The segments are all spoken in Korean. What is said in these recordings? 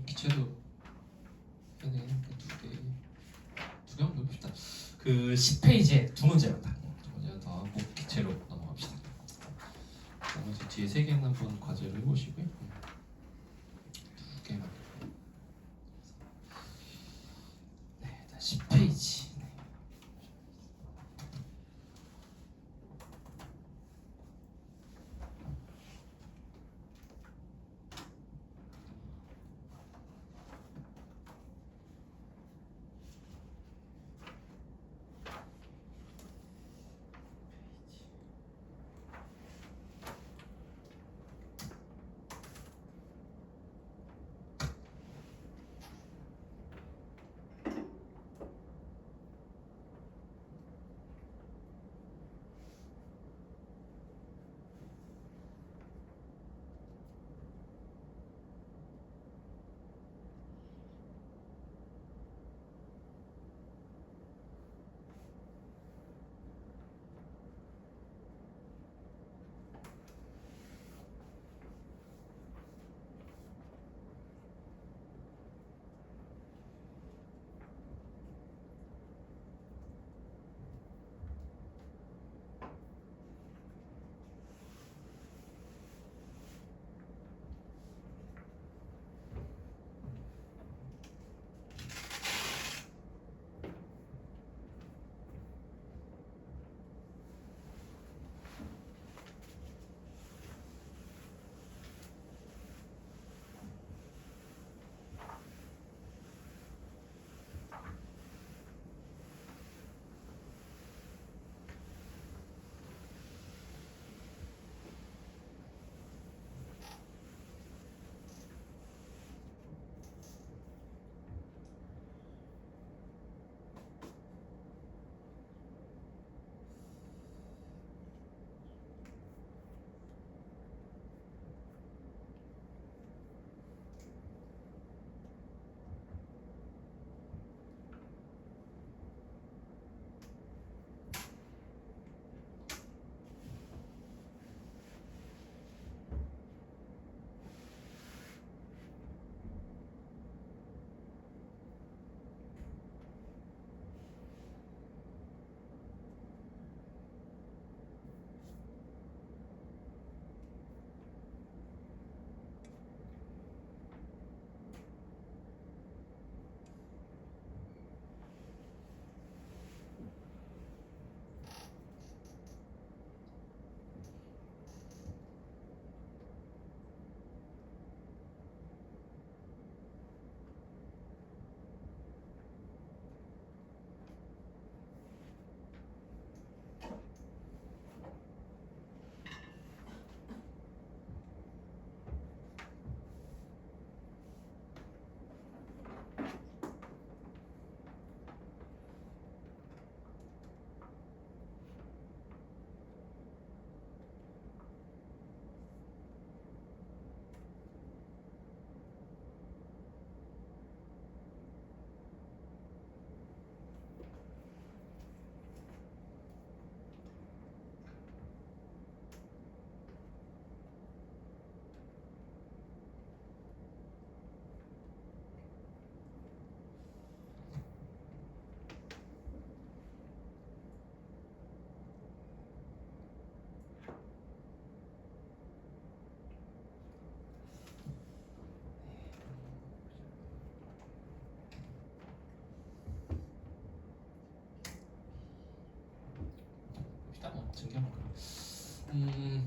기체도 해야 되니까 두 개만 해봅시다. 그 10페이지에 두 문제만 딱. 두 문제는 더 하고 기체로 넘어갑시다. 나머지 뒤에 세 개는 한번 과제를 해보시고요. 두 개만. 네, 10페이지.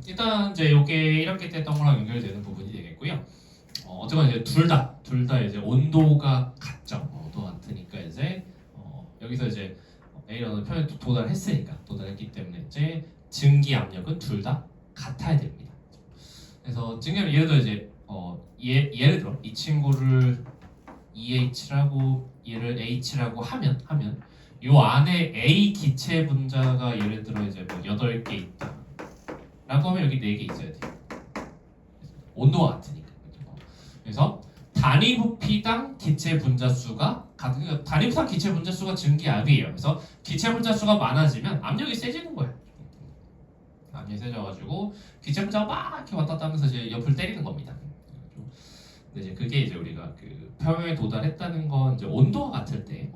일단 이제 이게 1학기 때 했던 거랑 연결되는 부분이 되겠고요. 어쨌건 이제 둘 다 이제 온도가 같죠. 온도가 같으니까 이제 여기서 이제 A라는 표현에 도달했기 때문에 이제 증기 압력은 둘 다 같아야 됩니다. 그래서 증기 압력 예를 들어 이제 예를 들어 이 친구를 EH라고 얘를 H라고 하면 요 안에 A 기체 분자가 예를 들어 이제 뭐 8개 있다 라고 하면 여기 4개 있어야 돼요. 온도가 같으니까. 그래서 단위 부피당 기체 분자 수가 그러니까 단위 부피당 기체 분자 수가 증기압이에요. 그래서 기체 분자 수가 많아지면 압력이 세지는 거예요. 압력이 세져가지고 기체 분자가 막 이렇게 왔다 갔다 하면서 이제 옆을 때리는 겁니다. 근데 이제 그게 이제 우리가 그 표면에 도달했다는 건 이제 온도가 같을 때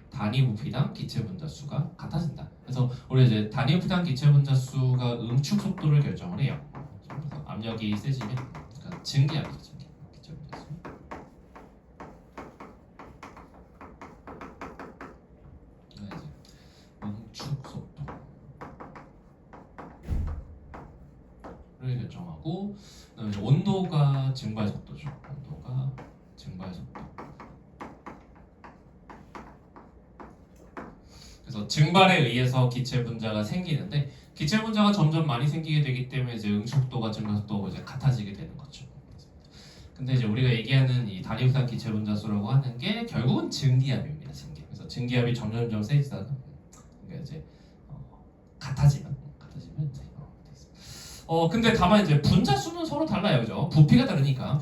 단위 부피당 기체 분자 수가 같아진다. 그래서 우리 이제 단위 부피당 기체 분자 수가 응축 속도를 결정을 해요. 그래서 압력이 세지면 그러니까 증기압이죠. 기체 분자 수. 이제 응축 속도를 결정하고 그다음에 이제 온도가 증발 속도죠. 온도가 증발 속도. 그래서 증발에 의해서 기체 분자가 생기는데 기체 분자가 점점 많이 생기게 되기 때문에 이제 응축도가 증발 속도가 이제 같아지게 되는 거죠. 근데 이제 우리가 얘기하는 이 단위 부피당 기체 분자 수라고 하는 게 결국은 증기압입니다. 증기압. 그래서 증기압이 점점 세지다가 그러니까 이제 같아지면 이제 근데 다만 이제 분자 수는 서로 달라요, 그죠? 부피가 다르니까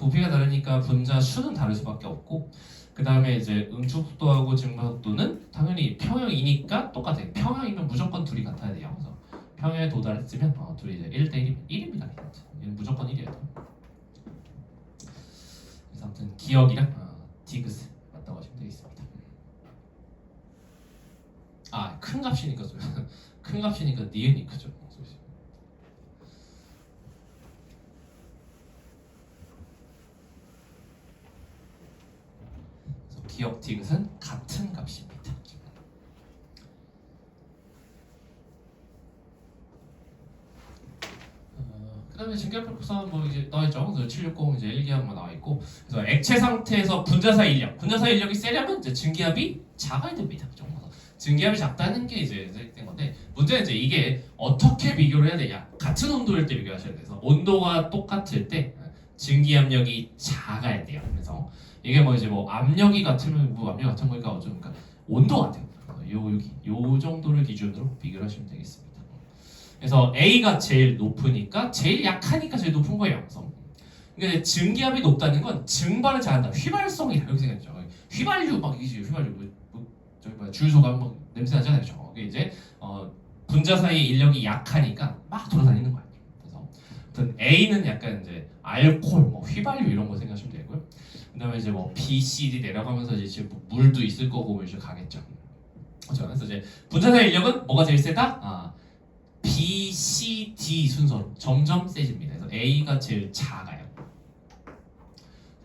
분자 수는 다를 수밖에 없고 그 다음에 이제 응축 속도하고 증발 속도는 당연히 평형이니까 똑같아요. 평형이면 무조건 둘이 같아야 돼요. 그래서 평형에 도달했으면 둘이 이제 1대 1입니다. 얘는 무조건 1이어야 돼요. 그래서 아무튼 기억이랑 디귿 맞다고 하시면 되겠습니다. 큰 값이니까 큰 값이니까 니은이 크죠. 기억 디귿은 같은 값입니다. 그다음에 증기압 뭐 이제 나와있죠. 그래서 760 이제 1기압만 나와있고 그래서 액체 상태에서 분자사 인력이 세려면 이제 증기압이 작아야 됩니다. 그래서 증기압이 작다는 게 이제 된 건데 문제는 이제 이게 어떻게 비교를 해야 되냐? 같은 온도일 때 비교하셔야 돼서 온도가 똑같을 때 증기압력이 작아야 돼요. 그래서 이게 뭐 이제 뭐 압력이 같으면 뭐 압력 같은 거니까 어쩌면 그러니까 온도 같아요. 요 정도를 기준으로 비교를 하시면 되겠습니다. 그래서 A가 제일 높으니까 제일 약하니까 제일 높은 거예요. 그래서 근데 증기압이 높다는 건 증발을 잘한다. 휘발성이다 이렇게 생각하죠. 휘발유 막 이게 휘발유 저기 뭐야 주유소가 막 냄새 나잖아요. 그게 이제 분자 사이 인력이 약하니까 막 돌아다니는 거예요. 그래서 아무튼 A는 약간 이제 알코올, 뭐 휘발유 이런 거 생각하시면 되고요. 그다음에 이제 뭐 B, C, D 내려가면서 이제 뭐 물도 있을 거고 뭐 이제 가겠죠. 그렇죠. 그래서 이제 분자 사이 인력은 뭐가 제일 세다? B, C, D 순서로 점점 세집니다. 그래서 A가 제일 작아요.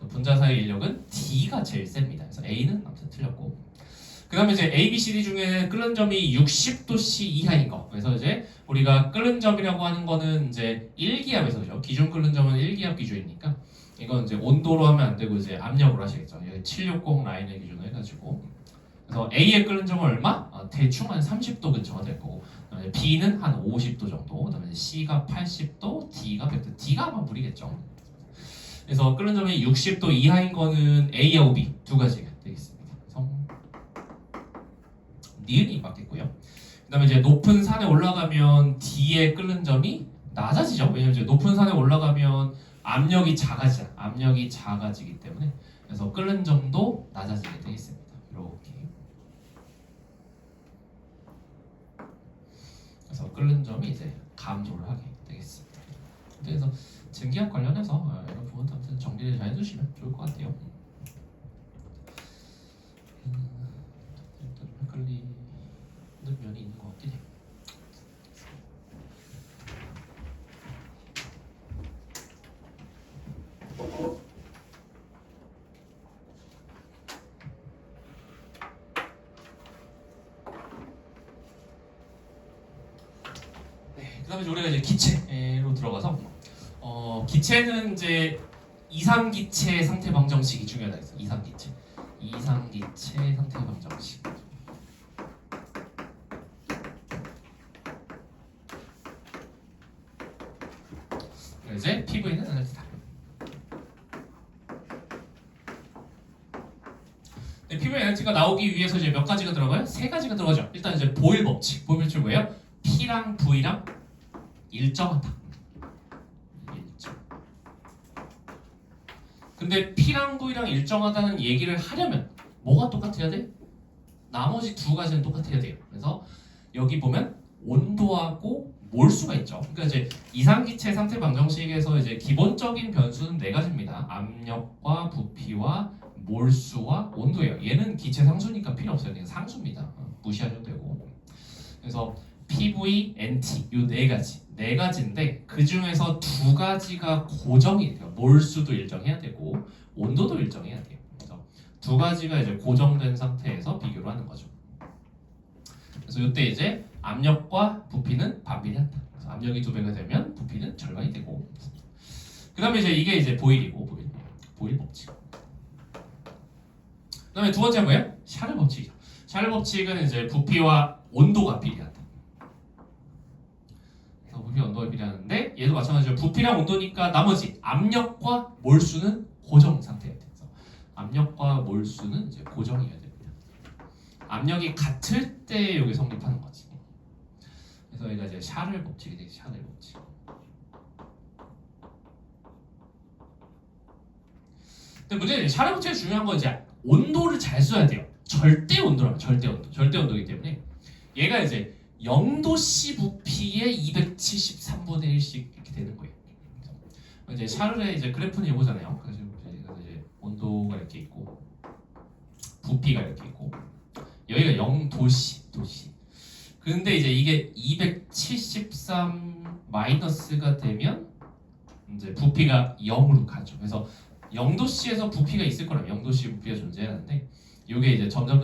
분자 사이 인력은 D가 제일 셉니다. 그래서 A는 아무튼 틀렸고. 그다음에 이제 A, B, C, D 중에 끓는 점이 60도씨 이하인 거. 그래서 이제 우리가 끓는 점이라고 하는 거는 이제 1기압에서죠. 기준 끓는 점은 1기압 기준이니까 이건 이제 온도로 하면 안 되고 이제 압력으로 하시겠죠. 여기 760 라인을 기준으로 해가지고 그래서 A의 끓는 점은 얼마? 대충 한 30도 근처가 될 거고 그다음에 B는 한 50도 정도 그다음에 C가 80도, D가 100도 D가 아마 물이겠죠. 그래서 끓는 점이 60도 이하인 거는 A하고 B 두 가지가 되겠습니다. 그래서 니은이 맞겠고요. 그다음에 이제 높은 산에 올라가면 D의 끓는 점이 낮아지죠. 왜냐면 이제 높은 산에 올라가면 압력이 작아지기 때문에 그래서 끓는 점도 낮아지게 되겠습니다. 이렇게. 그래서 끓는 점이 이제 감소를 하게 되겠습니다. 그래서 증기압 관련해서 이런 부분도 아무튼 정리를 잘 해주시면 좋을 것 같아요. 좀 헷갈리는 면이 있는 것 같긴 해요. 그다음에 우리가 이제 기체로 들어가서 기체는 이제 이상기체 상태 방정식이 중요하다 했어. 이상기체 상태 방정식. 이제 PV는 에너지다. 네, 피부의 에너지가 나오기 위해서 이제 몇 가지가 들어가요? 세 가지가 들어가죠. 일단 이제 보일 법칙. 보일 법칙은 뭐예요? P랑 V랑 일정하다. 일정. 근데 P랑 V랑 일정하다는 얘기를 하려면 뭐가 똑같아야 돼? 나머지 두 가지는 똑같아야 돼요. 그래서 여기 보면 온도하고 몰수가 있죠. 그러니까 이제 이상기체 상태 방정식에서 이제 기본적인 변수는 네 가지입니다. 압력과 부피와 몰수와 온도예요. 얘는 기체 상수니까 필요 없어요. 그냥 상수입니다. 무시하셔도 되고. 그래서 PV, NT 요 네 가지인데 그 중에서 두 가지가 고정이 돼요. 몰수도 일정해야 되고 온도도 일정해야 돼요. 그래서 두 가지가 이제 고정된 상태에서 비교를 하는 거죠. 그래서 이때 이제 압력과 부피는 반비례한다. 그래서 압력이 2배가 되면 부피는 절반이 되고. 그다음에 이제 이게 보일이고 보일 법칙. 그다음에 두 번째 뭐예요? 샤를 법칙이죠. 샤를 법칙은 이제 부피와 온도가 비례한다. 그래서 부피와 온도가 비례하는데 얘도 마찬가지로 부피랑 온도니까 나머지 압력과 몰수는 고정 상태여야 돼요. 그래서 압력과 몰수는 이제 고정이어야 됩니다. 압력이 같을 때 여기 성립하는 거지. 그래서 여기가 이제 샤를 법칙이 되지. 샤를 법칙. 근데 문제는 샤를 법칙이 중요한 건 이제 온도를 잘 써야 돼요. 절대 온도라면 절대 온도이기 때문에 얘가 이제 0도씨 부피에 273분의 1씩 이렇게 되는 거예요. 이제 샤를의 이제 그래프는 이거잖아요. 그래서 이제 온도가 이렇게 있고 부피가 이렇게 있고 여기가 0도씨. 근데 이제 이게 273 마이너스가 되면 이제 부피가 0으로 가죠. 그래서 0도씨에서 부피가 있을 거라면 0도씨 부피가 존재하는데 이게 이제 점점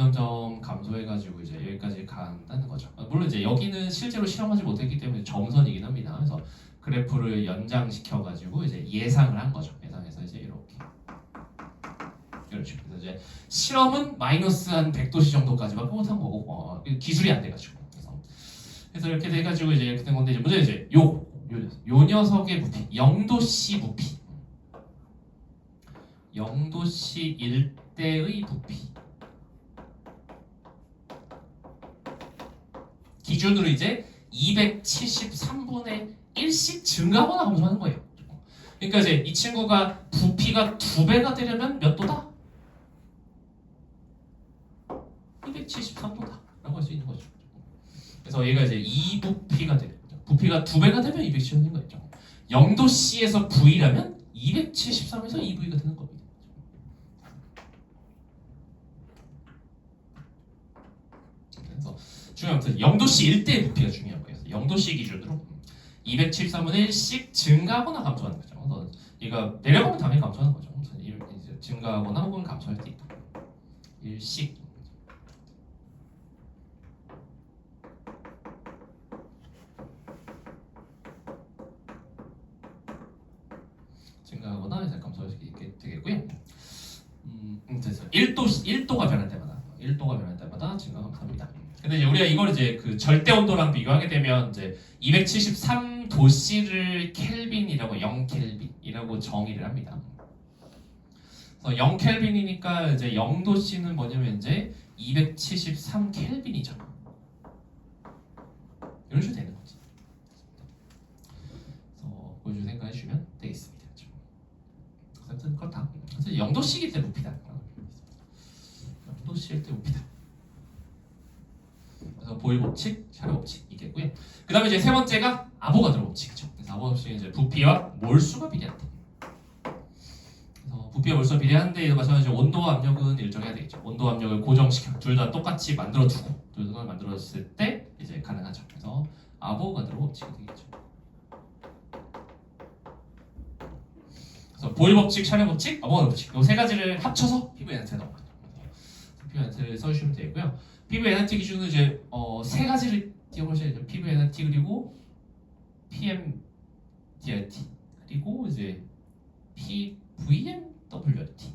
감소해가지고 이제 여기까지 간다는 거죠. 물론 이제 여기는 실제로 실험하지 못했기 때문에 점선이긴 합니다. 그래서 그래프를 연장시켜가지고 이제 예상을 한 거죠. 예상해서 이제 이렇게. 그렇죠. 그래서 이제 실험은 마이너스 한 100도씨 정도까지만 못한 거고 기술이 안 돼가지고 그래서 이렇게 돼가지고 이제 이렇게 된 건데 이제 문제는 이제 요 녀석의 부피 0도씨 부피 0도씨 일대의 부피 기준으로 이제 273분의 1씩 증가하거나 감소하는 거예요. 그러니까 이제 이 친구가 부피가 2배가 되려면 몇 도다? 273도다 라고 할 수 있는 거죠. 그래서 얘가 이제 2부피가 되는 거죠. 부피가 2배가 되면 273인 거죠. 0도씨에서 V라면 273에서 2V가 되는 겁니다. 그래서 중요한 것은 0도씨 일대의 부피가 중요한 거예요. 0도씨 기준으로 273분의 1씩 증가하거나 감소하는 거죠. 그래서 얘가 내려가면 당연히 감소하는 거죠. 그래서 이제 증가하거나 혹은 감소할 때 있다. 1씩 증가하거나 이제 감소할 수 있게 되겠고요. 그래서 1도가 변할 때마다 증가 감소합니다. 근데 이제 우리가 이걸 이제 그 절대 온도랑 비교하게 되면 이제 273도씨를 켈빈이라고 0켈빈이라고 정의를 합니다. 그래서 0켈빈이니까 이제 0도씨는 뭐냐면 이제 273켈빈이죠. 이런 식으로 되는 거지. 그래서 그걸 좀 생각해 주시면 되겠습니다. 어쨌든 그렇다. 그래서 0도씨일 때 부피다. 0도씨일 때 부피다. 그래서 보일 법칙, 샤를 법칙 있겠고요. 그 다음에 이제 세 번째가 아보가드로 법칙이죠. 그래서 아보가드로 법칙은 이제 부피와 몰수가 비례한다. 그래서 부피와 몰수가 비례한데 마찬가지로 온도와 압력은 일정해야 되겠죠. 온도와 압력을 고정시켜 둘 다 똑같이 만들어두고 둘 다 만들어졌을 때 이제 가능하죠. 그래서 아보가드로 법칙이 되겠죠. 그래서 보일 법칙, 샤를 법칙, 아보가드로 법칙 이 세 가지를 합쳐서 피부 에너지가 나옵니다. 피부 에너지를 써주시면 되고요. 피부 에너지 기준은 이제 세 가지를 기억하셔야 돼요. 피부 에너지 그리고 PMDRT 그리고 이제 PVMWRT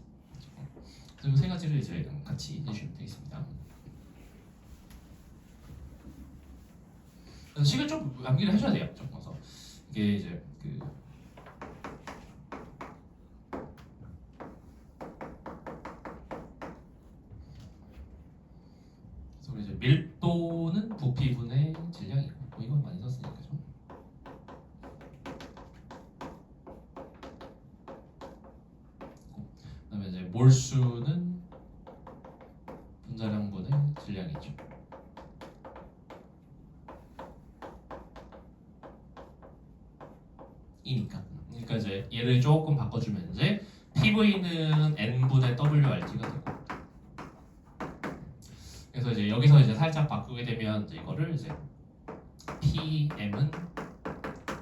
그리고 세 가지를 이제 같이 해주시면 되겠습니다. 그래서 식을 좀 암기를 해줘야 돼요. 좀 그래서 이게 이제 밀도는 부피분의 질량이고 뭐 이건 많이 썼으니까 좀. 그다음에 이제 몰수는 분자량분의 질량이죠. 이니까. 그러니까 이제 얘를 조금 바꿔주면 이제 PV는 n분의 WRT가 되고. 그래서 이제 여기서 이제 살짝 바꾸게 되면 이제 이거를 이제 PM은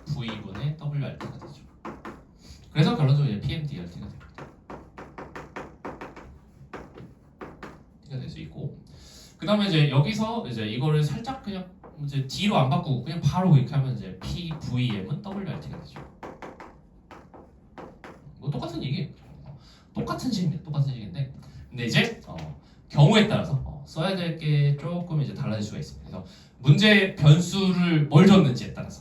V분의 WRT가 되죠. 그래서 결론적으로 이제 PMDRT가 됩니다. 가 될 수 있고. 그 다음에 이제 여기서 이제 이거를 살짝 그냥 이제 D로 안 바꾸고 그냥 바로 이렇게 하면 이제 PVM은 WRT가 되죠. 뭐 똑같은 얘기예요. 똑같은 식입니다. 똑같은 식인데, 근데 이제 경우에 따라서 써야 될 게 조금 이제 달라질 수가 있습니다. 그래서 문제 변수를 뭘 줬는지에 따라서